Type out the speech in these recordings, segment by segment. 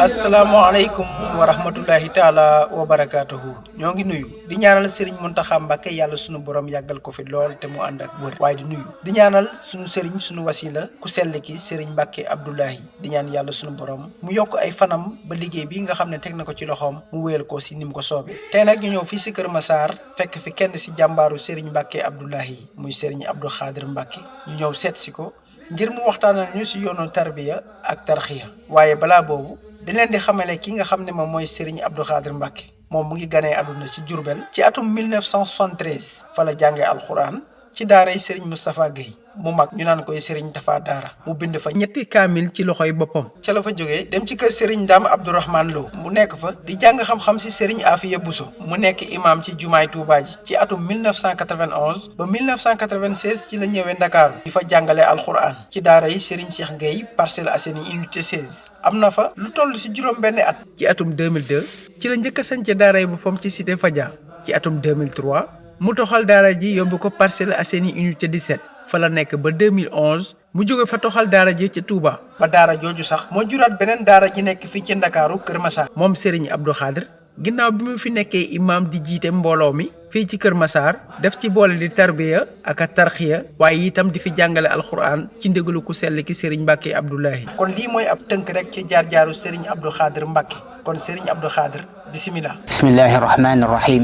asalaamaaleykum wa rahmatullahi taala wa barakaatuhu. ñoo ngi nuyu di ñaanal Serigne Mountakha Mbacké yàlla sunu borom yàggal ko fi lool te mu ànd ak wër waaye di nuyu di ñaanal sunu Serigne sunu wasila ku sell ki Serigne Mbacké Abdoulahi di ñaan yàlla sunu borom mu yokk ay fanam ba liggéey bi nga xam ne teg na ko ci loxoom mu wéyal ko si ni mu ko soobee. tey nag ñu ñëw fii si Kër Massar fekk fi kenn si jàmbaaru Serigne Mbacké Abdoulahi muy Serigne Abdou Khadir Mbacké ñu ñëw seet si ko ngir mu waxtaanal ñu si yoonu tarbiya ak tarxiya waaye balaa boobu di leen di xamale ki nga xam ne moom mooy Serigne Abdou Khadir Mbacké moom mu ngi ganee àdduna ci Diourbel ci atum 1973 fa la jàngee alxuraan ci daaray Serigne Moustapha Guèye mu mag ñu naan koy Serigne Tafa Daara mu bind fa ñetti kaamil ci loxoy boppam ca la fa jógee dem ci kër Serigne Dame Abdourahmane Lo mu nekk fa di jàng xam-xam si Serigne Afia Bousso mu nekk imam ci jumaay Touba ji ci atum 1991 ba 1996 ci la ñëwee Ndakaaru di fa jàngale alxuraan ci daara yi Serigne Cheikh Guèye Parcelles Assainies unité 16 am na fa lu toll si juróom benn at. ci atum 2002 ci la njëkk a sañce daara yi boppam ci cité Fadia ci atum 2003 mu toxal daara ji yóbbu ko Parcelles Assainies unité 17 fa la nekk ba 2011 mu jóge fa toxal daara ji ci Touba ba daara jooju sax moo juraat beneen daara ji nekk fii ci Ndakaaru Kër Massar moom Serigne Abdou Khadir ginnaaw bi mu fi nekkee imam di jiite mbooloo mi fii ci Kër Massar def ci boole di tarbiya ak a tarxiya waaye itam di fi jàngale alxuraan ci ndégalu ku sell ki Serigne Mbacké Abdoulahi. kon lii mooy ab tënk rek ci jaar-jaaru Serigne Abdou Khadir Mbacké kon Serigne Abdou Khadir bisimilah. bismillahi rahmani rahim.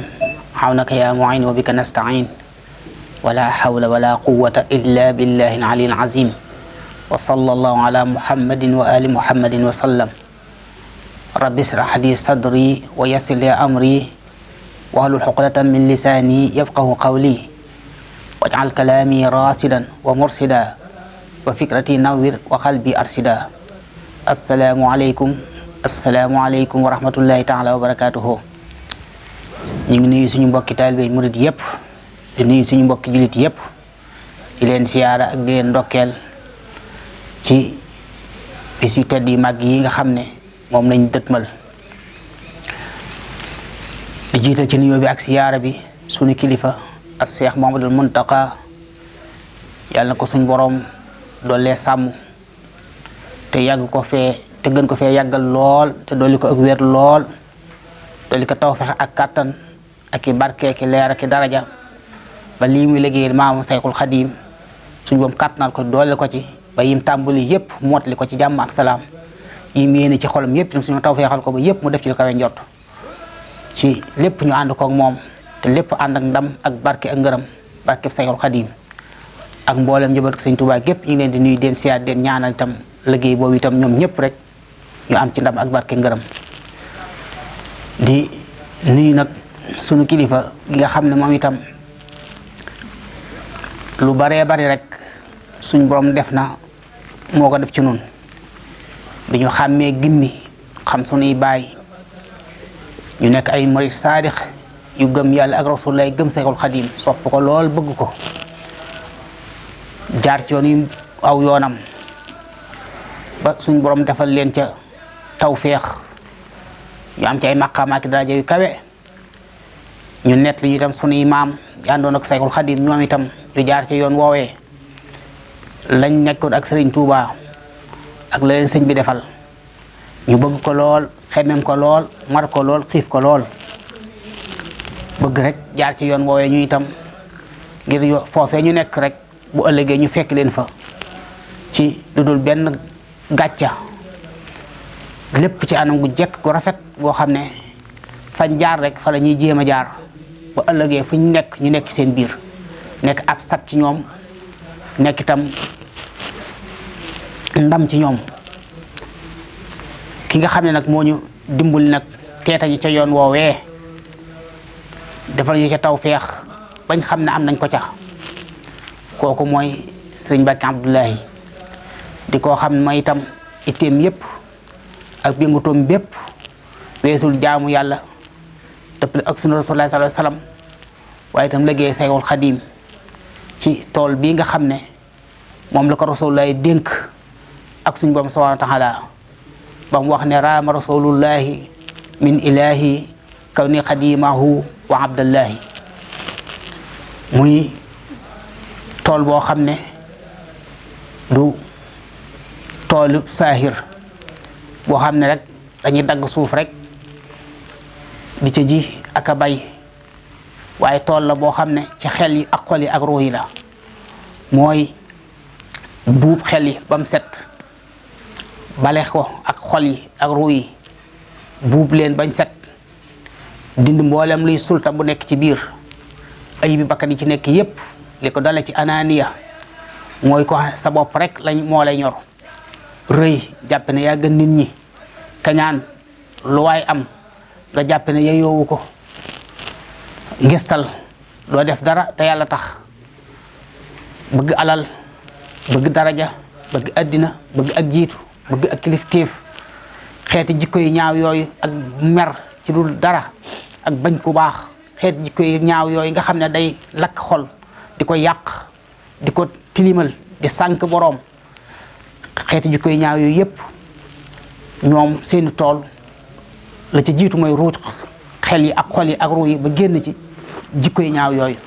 xawnaka yaa muin wa bika nastain wala hawla wala quwwata illa billahi al-ali al-azim wa sallallahu ala muhammadin wa ali muhammadin wa sallam. rabbi israh li sadri wa yassir li amri wahlul uqdatan min lisani yafqahu qawli waj'al kalami rasidan wa mursida wa fikrati nawwir wa qalbi arsida. assalaamu aleykum wa rahmatullahi taala wa barakatuhu. ñu ngi nuyu suñu mbokki taalibe murid yëpp di nuyu suñu mbokki julit yëpp di leen siyaara ak di leen ndokkeel ci bis yu tedd yi màgg yi nga xam ne moom lañ dëtmal di jiital ci nuyoo bi ak siyaara bi suñu kilifa ak Cheikh Mouhamadoul Mountakha yàlla na ko suñ borom doole sàmm te yàgg ko fee te gën ko fee yàggal lool te dolli ko ak wér lool dolli ko tawfeex ak kàttan ak i barke ki leer ak i daraja ba lii muy liggéeyal maamu Sayxul Xadiim suñ boom kàttanal ko doole ko ci ba yim tàmbali yëpp mottali ko ci jàmm ak salaam yim yéene ci xolam yëpp suñu tawfeexal ko ba yëpp mu def ci lu kawe njott ci lépp ñu ànd koog moom te lépp ànd ak ndam ak barke ak ngërëm barkeb Sayxul Xadiim ak mboolem njaboot Sëñ Tuubaa gépp ñu ngi leen di nuyu den siyaat den ñaanal itam liggéey boobu itam ñoom ñëpp rek ñu am ci ndam ak barke ngërëm di nuyu nag sunu kilifa gi nga xam ne moom itam lu baree bari rek suñ borom def na moo ko def ci nun bi ñu xàmmee gimmi xam sunuy baay ñu nekk ay murid saadix yu gëm yàlla ak rasulullah gëm Sayxul Xadiim sopp ko lool bëgg ko jaar ci yoon yu aw yoonam ba suñ borom defal leen ca tawféex ñu am ci ay maqaama ak daraja yu kawe ñu net li ñu itam sunuy maam yi àndoon ak Sayxul Xadiim ñoom itam ñu jaar ci yoon woowee lañ nekkoon ak Serigne Touba ak la leen sëñ bi defal ñu bëgg ko lool xemem ko lool mar ko lool xiif ko lool bëgg rek jaar ci yoon woowee ñu itam ngir foofee ñu nekk rek bu ëllëgee ñu fekk leen fa ci lu dul benn gàcca lépp ci anam gu jekk gu rafet goo xam ne fañ jaar rek fa la ñuy jéem a jaar ba ëllëgee fu ñu nekk ñu nekk seen biir nekk ab sag ci ñoom nekk itam ndam ci ñoom ki nga xam ne nag moo ñu dimbali nag teeta ñu ca yoon woowee defal ñu ca tawfeex bañ xam ne am nañ ko ca kooku mooy Sëriñ Mbacké Abdoulahi di koo xam ne mooy itam itteem yépp ak yëngutoom bépp weesul jaamu yàlla dëppale ak sunu Rasulullah sallallahu alayhi wasallam waaye itam liggéey Sayxul Xadiim ci tool bii nga xam ne moom la ko Rasulullah dénk ak suñ borom subhanahu wa taala ba mu wax ne raama rasulullahi min ilahi kaw ni xadimahu wa abdallahi muy tool boo xam ne du toolu saahir boo xam ne rek dañuy dagg suuf rek di ca ji ak a bay waaye tool la boo xam ne ci xel yi ak xol yi ak ruux yi la mooy buub xel yi ba mu set bale ko ak xol yi ak ruux yi buub leen bañ set dindi mboolem luy sulta bu nekk ci biir ay bi bakkan yi ci nekk yépp li ko dale ci ananiya mooy ko sa bopp rek moo lay ñor rëy jàpp ne yaa gën nit ñi kañaan lu waay am nga jàpp ne yeyoowu ko ngistal doo def dara te yàlla tax bëgg alal bëgg daraja bëgg addina bëgg ak jiitu bëgg ak kilifteef xeeti jikko yi ñaaw yooyu ak mer ci dul dara ak bañ ku baax xeeti jikko yi ñaaw yooyu nga xam ne day lakk xol di ko yàq di ko tilimal di sànk boroom xeeti jikko yi ñaaw yooyu yépp ñoom seeni tool la ci jiitu mooy ruuj xel yi ak xol yi ak ruu yi ba génn ci jikko yi ñaaw yooyu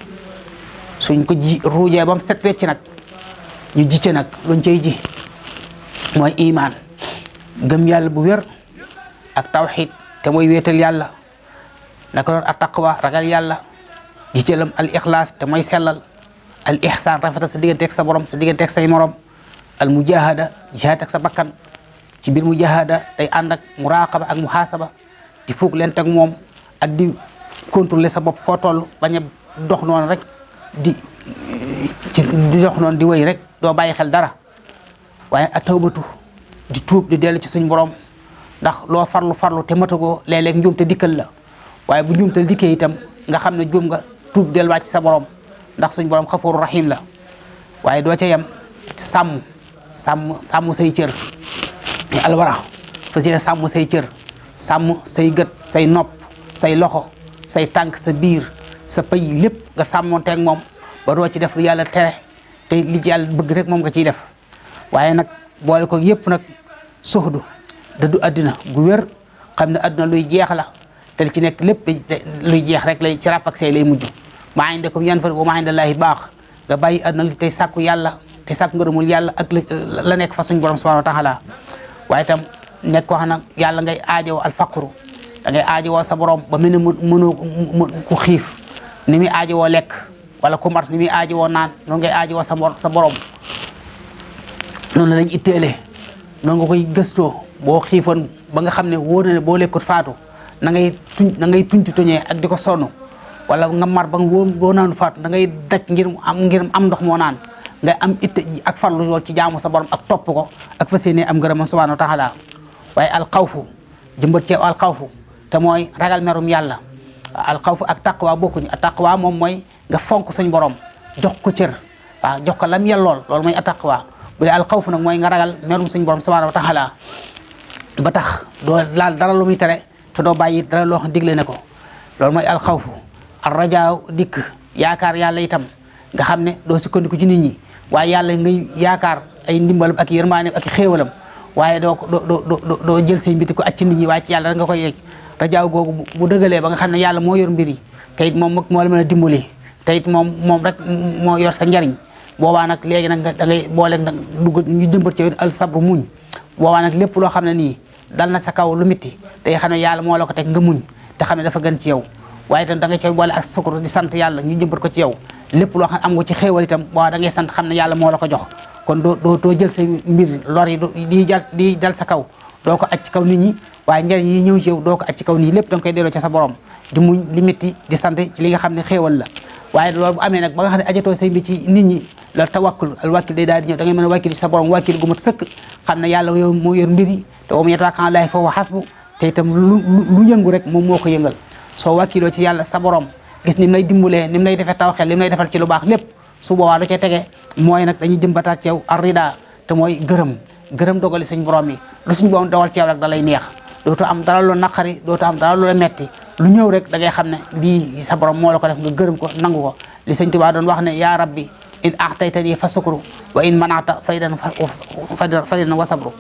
suñ ko ruujee ba mu set wecc nag ñu jicce nag luñ cay ji mooy imaan gëm yàlla bu wér ak tawxid te mooy wéetal yàlla naka doon ak taqwa ragal yàlla jiccalam al ixlaas te mooy sellal al ihsaan rafetal sa digganteeg sa borom sa digganteeg say morom al mujahada jihaad ak sa bakkan ci biir mujahada day ànd ak muraqaba ak muhasaba di fuug leen teg moom ak di contrôler sa bopp foo toll bañ a dox noonu rek di dox noonu di wéy rek doo bàyyi xel dara waaye a tawbatu di tuub di dellu ci suñ borom ndax loo farlu te matagoo léeg-léeg njuumte dikkal la waaye bu njuumte dikkee itam nga xam ne juum nga tuub delluwaat ci sa borom ndax suñ borom xafuuru rahim la waaye doo ca yem sàmm say cër alwara fas yéene sàmm say cër sàmm say gët say nopp say loxo say tànk sa biir sa pay lépp nga sàmmonteeg moom ba doo ci def lu yàlla tere te li ci yàlla bëgg rek moom nga ciy def waaye nag boole ko yépp nag suxdu dëddu àddina gu wér xam ne àddina luy jeex la te li ci nekk lépp luy jeex rek lay ci ràpp ak say lay mujj maa indakum yanfad wa maa indallaahi baax nga bàyyi àddina li tey sàkku yàlla te sàkku ngërëmul yàlla ak la nekk fa suñ borom subhanahu wa taala waaye itam nekk ko xam ne yàlla ngay aajowoo alfaqru da ngay aajowoo sa borom ba mel ne mënoo ku xiif ni muy aajowoo lekk wala ku mar ni muy aajowoo naan noonu ngay aajowoo sa borom noonu lañ itteelee noonu nga koy gëstoo boo xiifoon ba nga xam ne wóor na ne boo lekkut faatu na ngay tuñti tuñee ak di ko sonn wala nga mar ba nga boo naanu faatu da ngay daj ngir am ndox moo naan nga am itte ak farlu yool ci jaamu sa borom ak topp ko ak fas yéene am ngërëm subhanahu wa taala waaye alxawfu jëmbat ci alxawfu te mooy ragal merum yàlla alxawfu ak taqwa bokkuñu taqwa moom mooy nga fonk suñ borom jox ko cër waaw jox ko lam yellool loolu mooy taqwa bu dee alxawfu nag mooy nga ragal merum suñ borom subhanahu wa taala ba tax doo laal dara lu muy tere te doo bàyyi dara loo xam digle ne ko loolu mooy alxawfu arrajaaw dikk yaakaar yàlla itam nga xam ne doo sukkandiku ci nit ñi waaye yàlla ngay yaakaar ay ndimbalam ak yërmaaneem ak xéewalam waaye doo jël say mbiti ko ak ci nit ñi waaye ci yàlla nga koy yegg rajaaw googu bu dëggalee ba nga xam ne yàlla moo yor mbir yi te it moom moo la mën a dimbali te it moom rek moo yor sa njariñ boobaa nag léegi nag da ngay boole nag dugg ñu jëmbat ci al sabru muñ boobaa nag lépp loo xam ne nii dal na sa kaw lu mitti te xam ne yàlla moo la ko teg nga muñ te xam ne dafa gën ci yow waaye itam da nga cay boole ak sukkur di sant yàlla ñu jëmbat ko ci yow lépp loo xam ne am nga ci xéewal itam boobaa da ngay sant xam ne yàlla moo la ko jox kon doo jël say mbir lor yi di dal sa kaw doo ko aj ci kaw nit ñi waaye njëriñ yi ñëw ci yow doo ko aj ci kaw nii lépp da nga koy delloo ci sa borom di muñ li métti di sant ci li nga xam ne xéewal la waaye loolu bu amee nag ba nga xam ne ajatoo say mbir ci nit ñi loolu tawakkul al wakkil day daal di ñëw da ngay mën a wakkil ci sa borom wakkil gu mat sëkk xam ne yàlla yow moo yor mbir yi te wa man yatawakkal alallaahi fa huwa hasbuh te itam lu yëngu rek moom moo ko yëngal soo wakkiloo ci yàlla sa borom gis nim lay dimbalee nim lay defee taw xel lim lay defal ci lu baax lépp su boobaa du ca tege mooy nag dañuy jëmbataat ci yow arrida te mooy gërëm dogali suñ borom yi lu suñ borom dogal ci yow rek da lay neex dootu am dara lu naqari dootu am dara lu la metti lu ñëw rek da ngay xam ne lii sa borom moo la ko def nga gërëm ko nangu ko li sëñ Tuubaa doon wax ne yaa rabbi in a'taytani fa sukru wa in mana'ta faydan wa sabru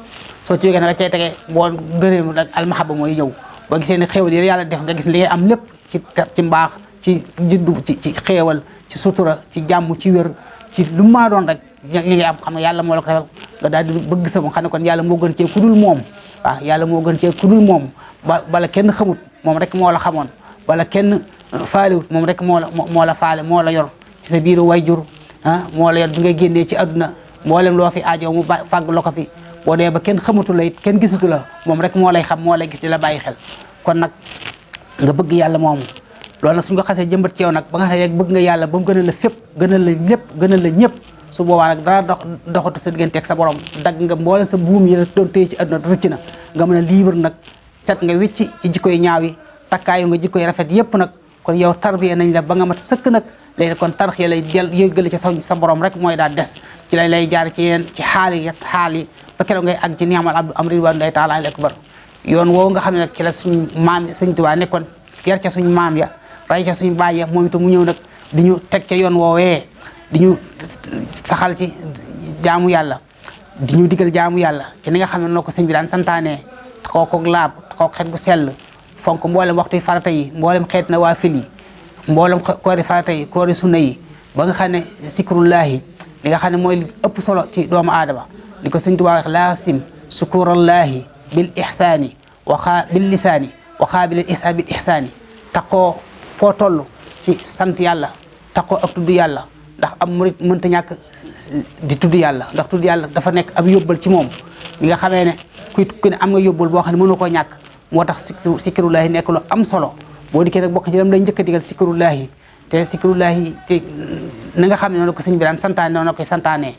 soo ci jógee nag da cay tege boo gërëm rek almahabba mooy ñëw boo gisee ne xéewal yi yàlla def nga gis li ngay am lépp ci mbaax ci juddu ci xéewal ci sutura ci jàmm ci wér ci lu maa doon rek li ngay am xam nga yàlla moo la ko defal nga daal di bëgg sa xam ne kon yàlla moo gën cee ku dul moom waaw yàlla moo gën cee ku dul moom bala kenn xamut moom rek moo la xamoon bala kenn faalewut moom rek moo la faale moo la yor ci sa biiru wayjur moo la yor bi nga génnee ci àdduna mboolem loo fi aajo mu fàgg la ko fi boo dee ba kenn xamatu la it kenn gisatu la moom rek moo lay xam moo lay gis di la bàyyi xel kon nag nga bëgg yàlla moomu loolu nag suñ ko xasee jëmbat ci yow nag ba nga xam ne bëgg nga yàlla ba mu gënal la fépp gënal la lépp gënal la ñëpp su boobaa nag dara doxatu sa digganteeg sa borom dagg nga mboolem sa buum yi la doon téye ci àdduna rëcc na nga mën a libre nag set nga wicci ci jikko yi ñaaw yi takkaayu nga jikko yi rafet yëpp nag kon yow tarbiya nañ la ba nga mat sëkk nag léegi kon tarxiya lay yëggale ci sa borom rek mooy daal des ci lay jaar ci yéen ci xaal yi ba keroog ngay àgg ci ni'mal abdu am ridwanullahi taala akbar yoon woowu nga xam ne nag ci la suñu maam Sëñ Tuubaa nekkoon ger ca suñu maam ya ray ca suñu baay ya moom itam mu ñëw nag di ñu teg ca yoon woowee di ñu saxal ci jaamu yàlla di ñu digal jaamu yàlla ci ni nga xam ne noo ko sëñ bi daan santaane taxaw koog laab taxaw xeet gu sell fonk mboolem waxtu farata yi mboolem xeet na waa fil yi mboolem koori farata yi koori sunna yi ba nga xam ne sikrullahi li nga xam ne mooy li ëpp solo ci doomu aadama li ko sëñ Tuubaa wax laasim sukurallahi bil ihsaani bil lisaani wa xaabil ihsaan bil ihsaani taxoo foo toll ci sant yàlla taxoo ak tudd yàlla ndax am murit mënta ñàkk di tudd yàlla ndax tudd yàlla dafa nekk ab yóbbal ci moom mi nga xamee ne ku ne am nga yóbbal boo xam ne mënu koo ñàkk moo tax sikrullahi nekk lu am solo boo dikkee nag bokk ci lam lay njëkk a digal sikrullahi te sikrullahi te na nga xam ne noonu ko sëñ bi daan santaane noonu koy santaane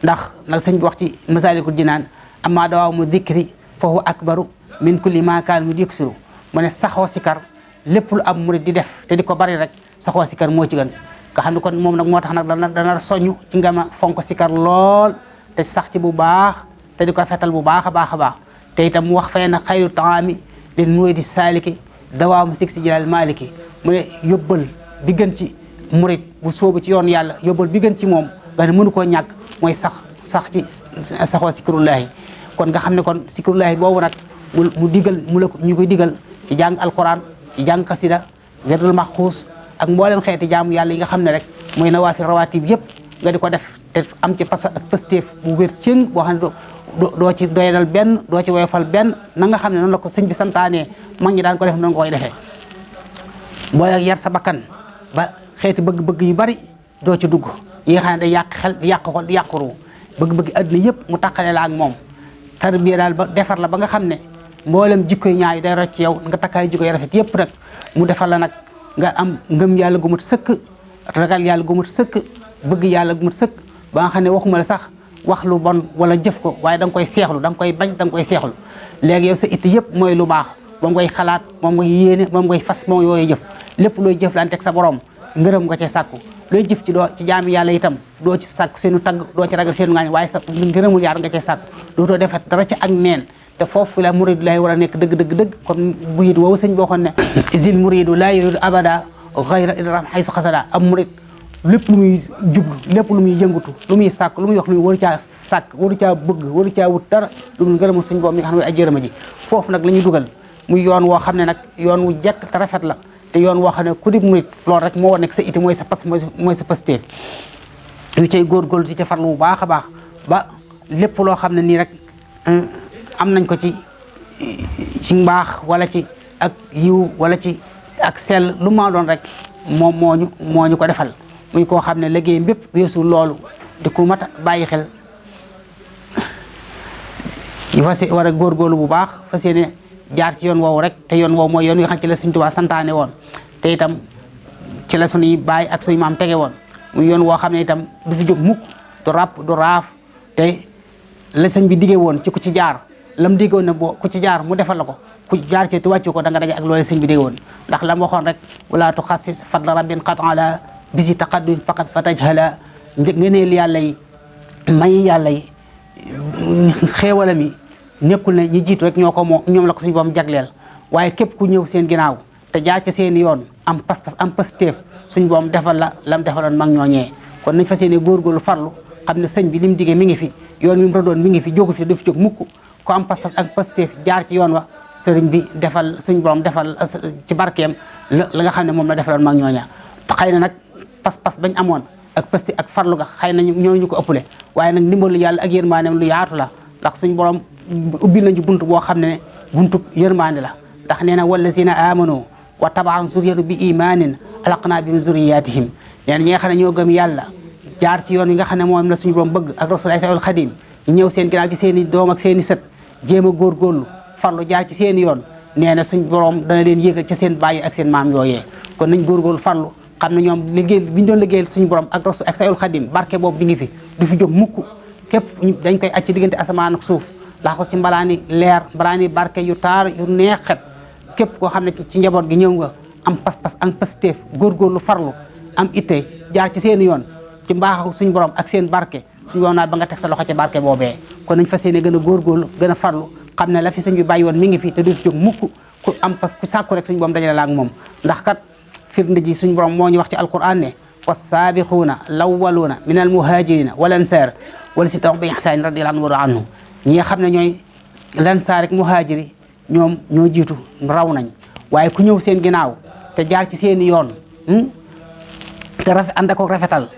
ndax nag sëñ bi wax ci Masaalikul Jinaan amma dawaamu dikri fa huwa akbaru min kulli ma kaan mu diksiru mu ne saxoo sikar lépp lu am murid di def te di ko bari rek saxoo sikar moo ci gën nga xam ne kon moom nag moo tax nag dana soññ ci nga ma fonk sikar lool te sax ci bu baax te di ko rafetal bu baax a baax a baax te itam mu wax fee na xayru taami li nuwe di saaliki dawaamu sig si jilal maliki mu ne yóbbal bi gën ci murid bu soobu ci yoon yàlla yóbbal bi gën ci moom nga ne mënu koo ñàkk mooy sax ci saxoo sikrullahi kon nga xam ne kon sikrullahi boobu nag mu digal mu la ñu koy digal ci jàng alquran ci jàng xasida werdul maxuus ak mboolem xeeti jaamu yàlla yi nga xam ne rek mooy nawaafi rawaatib yëpp nga di ko def te am ci pas ak pësteef bu wér cëng boo xam ne doo ci doyadal benn doo ci woyofal benn na nga xam ne noonu la ko sëñ bi santaanee mag ñi daan ko def noonu nga koy defee boole yar sa bakkan ba xeeti bëgg-bëgg yu bari doo ci dugg yi nga xam ne day yàq xel di yàq xol di yàq ruu bëgg-bëgg àdduna yëpp mu tàqale la ak moom tarbiya daal ba defar la ba nga xam ne mboolem jikko yi ñaaw day rocc ci yow nga takkaay jikko yi rafet yëpp nag mu defal la nag nga am ngëm yàlla gu mat sëkk ragal yàlla gu mat sëkk bëgg yàlla gu mat sëkk ba nga xam ne waxuma la sax wax lu bon wala jëf ko waaye da nga koy seexlu da nga koy bañ da nga koy seexlu léegi yow sa itti yëpp mooy lu baax moom ngay xalaat moom ngay yéene moom ngay fas moom yooyu jëf lépp looy jëflanteeg sa borom ngërëm nga ci sàkku looy jëf ci doo ci jaami yàlla itam doo ci sàkku seenu tagg doo ci ragal seenu ngaañ waaye sa ngërëmul yaar nga cee sàkku dootoo defat dara ci ak neen te foofu la muridu lay war a nekk dëgg comme bu yit woowu sëñ boo xoon ne zil muridu laa yuridu abada xayra idram xaysu xasada am murid lépp lu muy jublu lépp lu muy yëngatu lu muy sàkk lu muy wax lu muy waru caa sàkk waru caa bëgg waru caa wut dara lu mu ngërëmul sëñ boobu mi nga xam ne mooy ajjërëma ji foofu nag la ñuy dugal muy yoon woo xam ne nag yoon wu jekk te rafet la te yoon woo xam ne ku di murid loolu rek moo war nekk sa iti mooy sa pas mooy sa pasteef ñu cay góorgóorlu ci ca farlu bu baax a baax ba lépp loo xam ne nii rek am nañ ko ci mbaax wala ci ak yiw wala ci ak sell lu ma doon rek moom moo ñu ko defal muy koo xam ne liggéey bépp weesu loolu di ku mat a bàyyi xel ñu fas war a góorgóorlu bu baax fas yéene jaar ci yoon woowu rek te yoon woowu mooy yoon wi nga xam ci la Sëñ Tuubaa santaane woon te itam ci la suñuy baay ak suñu maam tege woon muy yoon woo xam ne itam du fi jóg mukk du ràpp du raaf te la sëñ bi diggee woon ci ku ci jaar lam diggoon ne boo ku ci jaar mu defal la ko ku jaar ci te wàccu ko da nga daje ak loolu sëñ bi digge woon ndax lam waxoon rek wala tu xassis fadla rabbin qat ala bisi taqaddum faqat fatajhala ngëneel yàlla yi may yàlla yi xéewalam yi nekkul ne ñi jiitu rek ñoo ko moom ñoom la ko suñu boom jagleel waaye képp ku ñëw seen ginnaaw te jaar ci seen yoon am pas-pas am pasteef suñu boom defal la lam defaloon mag ñooñee kon nañ fas yéene góorgóorlu farlu xam ne sëñ bi li mu diggee mi ngi fi yoon wi mu doon mi ngi fi jógu fi te du fi jóg mukk ku am pas-pas ak pasteef jaar ci yoon wa sëriñ bi defal suñ borom defal ci barkeem la nga xam ne moom la defaloon mag ñooña te xëy na nag pas-pas bañ amoon ak pësti ak farlu ga xëy na ñoo ñu ko ëppale waaye nag ndimbalu yàlla ak yërmandeem lu yaatu la ndax suñ borom ubbil nañu bunt boo xam ne buntu yërmande la ndax nee na wallazina amanu wa tabaahum zurriyatu bi imanin alaqna bihim zurriyatihim nee na ñi nga xam ne ñoo gëm yàlla jaar ci yoon yi nga xam ne moom la suñu borom bëgg ak rasul Seexul Xadim ñu ñëw seen ginnaaw ci seen i doom ak seen i sët jéem a góorgóorlu farlu jaar ci seen i yoon nee na suñ borom dana leen yéegal ca seen bàyyi ak seen maam yooyee kon nañ góorgóorlu farlu xam ne ñoom liggéey bi ñu doon liggéeyal suñu borom ak rasul ak Seexul Xadim barke boobu mi ngi fi du fi jóg mukk képp dañ koy acc diggante asamaan ak suuf laa ko ci mbalaani leer mbalaani barke yu taar yu neexet képp koo xam ne ci njaboot gi ñëw nga am pas-pas am pasteef góorgóorlu farlu am itte jaar ci seen yoon ci mbaaxu suñu borom ak seen barke suñu borom naa ba nga teg sa loxo ca barke boobee kon nañ fas yéene gën a góorgóorlu gën a farlu xam ne la fi sëñ bi bàyyi woon mi ngi fi te du jóg mukk ku am pas ku sàkku rek suñu borom dajale la ak moom ndax kat firnde ji suñu borom moo ñu wax ci alquran ne wassaabiquuna lawwaluuna min almuhajirina wal ansar wala si tax bi ihsaan radiyallahu anhu ñi nga xam ne ñooy lansaar rek muhajiri ñoom ñoo jiitu raw nañ waaye ku ñëw seen ginnaaw te jaar ci seeni yoon te ànd ak rafetal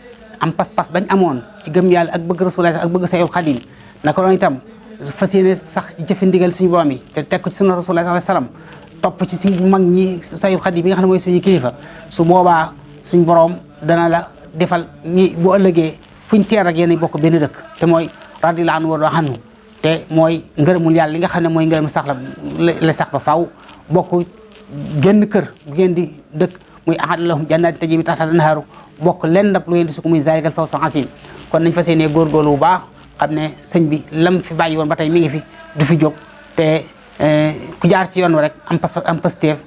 am pas-pas bañ amoon ci gëm yàlla ak bëgg Rasulullah ak bëgg Seexul Xadim naka noonu itam fas yéene sax ci jëfe ndigal suñu borom yi te teg ko ci sunna Rasulullah sallallahu alayhi wasallam topp ci suñu mag ñi Seexul Xadim bi nga xam ne mooy suñu kilifa su boobaa suñu borom dana la defal ñi bu ëllëgee fuñ teer ak yéen bokk benn dëkk te mooy radiyallahu anhu te mooy ngërëmul yàlla li nga xam ne mooy ngërëm sax la sax ba faaw bokk génn kër gu ngeen di dëkk muy ahad lahum jannatin tajri min tahtiha al-anhaaru bokk lenn ndab lu ngeen di sukk muy zaalikal fawzul aziim kon nañ fas yéenee góorgóorlu bu baax xam ne sëñ bi lam fi bàyyi woon ba tey mi ngi fi du fi jóg te ku jaar ci yoon wa rek am pas am pasteef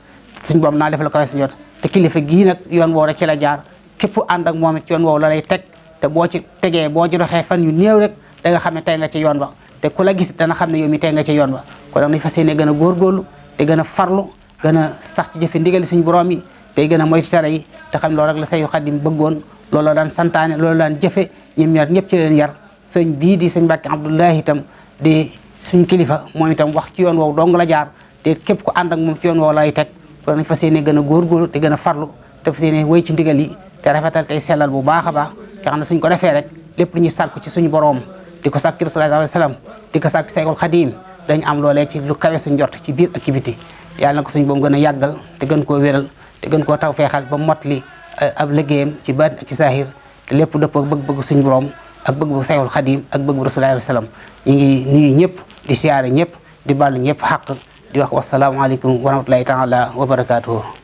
suñ boobu naa def la koy sa jot te kilifa gii nag yoon woowu rek ci la jaar képp ànd ak moom it ci yoon woowu la lay teg te boo ci tegee boo ci doxee fan yu néew rek da nga xam ne tey nga ci yoon ba te ku la gis dana xam ne yow mi tey nga ci yoon ba kon nañ fas yéenee gën a góorgóorlu te gën a farlu gën a sax ci jëfe ndigali suñu borom yi tey gën a moytu tere yi te xam loolu rek la Seexul Xadim bëggoon loolu daan santaane loolu daan jëfe ñim yar ñëpp ci leen yar sëñ bii di sëñ Mbàkke Abdoulahi itam di suñ kilifa moom itam wax ci yoon woowu dong la jaar te képp ku ànd ak moom ci yoon woowu lay teg kon nañ fas yéene gën a góorgóorlu te gën a farlu te fas yéene wéy ci ndigal yi te rafetal tey sellal bu baax a baax nga xam ne suñ ko defee rek lépp lu ñuy sàkku ci suñu borom di ko sàkk ci Rasulullah sallallahu alayhi wasallam di ko sàkk ci Seexul Xadim dañ am loolee ci lu kawe suñ jot ci biir ak ci biti yàlla na ko suñ boom gën a yàggal te gën koo wéral te gën koo taw feexal ba mot li ab liggéeyam ci baat ak ci saahir te lépp dëppoo bëgg-bëgg suñu borom ak bëgg-bëgg Seexul Xadim ak bëgg Rasulullah sallam ñu ngi nuyu ñëpp di siyaare ñëpp di bàllu ñëpp xaq di wax wasalaamaaleykum wa rahmatullahi taala wa barakaatuhu